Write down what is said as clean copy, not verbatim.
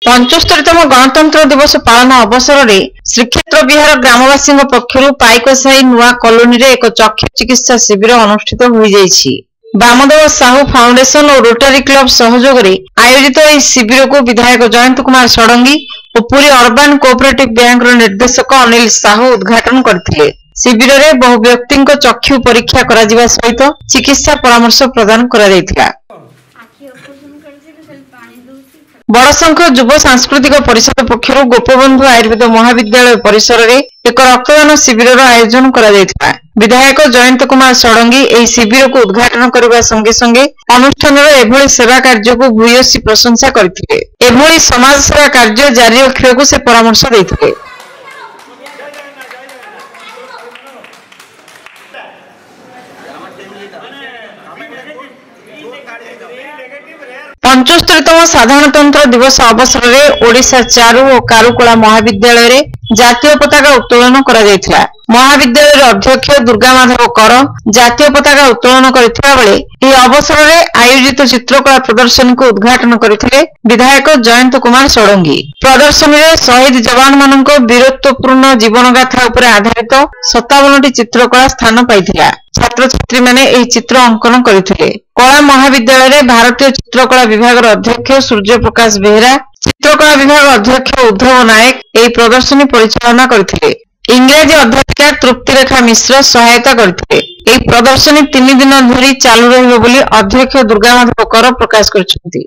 75तम गणतंत्र दिवस पालन अवसर में श्रीक्षेत्र विहार ग्रामवासी पक्षर पाइकसाही नुआ कॉलोनी रे एक चक्षु चिकित्सा शिविर अनुष्ठित हो जाइछि। वामदेव साहू फाउंडेशन और रोटरी क्लब सहयोग में आयोजित इस शिविर को विधायक जयंत कुमार षडंगी और पुरी अर्बन कोऑपरेटिव बैंक निर्देशक अनिल साहू उद्घाटन करथिले। शिविर में बहु व्यक्ति चक्षु परीक्षा करा जिबा सहित चिकित्सा परामर्श प्रदान करा जायतिला। बड़शंख युव सांस्कृतिक परिषद पक्षर गोपबंधु आयुर्वेद महाविद्यालय परिसर में एक रक्तदान शिविर आयोजन करा जायतिला। विधायक जयंत कुमार षडंगी एही शिविर को उद्घाटन करबा संगे संगे अनुष्ठान एभली सेवा कार्य को भूयसी प्रशंसा करथिले। एभली समाज सेवा कार्य जारी रखिବାକୁ से परामर्श दैथिले। पंचस्तरीतम साधारणतंत्र दिवस अवसर में ओडिशा चारु और कारुकला महाविद्यालय रे जातीय पताका उत्तोलन करा जायतिला। महाविद्यालय अध्यक्ष दुर्गा माधव कर जातीय पताका उत्तोलन करथिबा बेले एही अवसर में आयोजित चित्रकला प्रदर्शनी को उद्घाटन करथिले विधायक जयंत कुमार षडंगी। प्रदर्शनी में शहीद जवान मानक वीरत्वपूर्ण जीवन गाथा उपर आधारित 57टी चित्रकला स्थान पाइथिला। छात्र छात्री माने एही चित्र अंकन करथिले। कला महाविद्यालय रे भारतीय चित्रकला विभाग अध्यक्ष सूर्य प्रकाश बेहरा, चित्रकला विभाग अध्यक्ष उद्धव नायक एही प्रदर्शनी परिचालना करथिले। इंग्रजी अध्यापिका तृप्तिरेखा मिश्र सहायता करथिले। एही प्रदर्शनी 3 दिन धरी चालू रहिबो बोली अध्यक्ष दुर्गा माधव कर प्रकाश करछन्ती।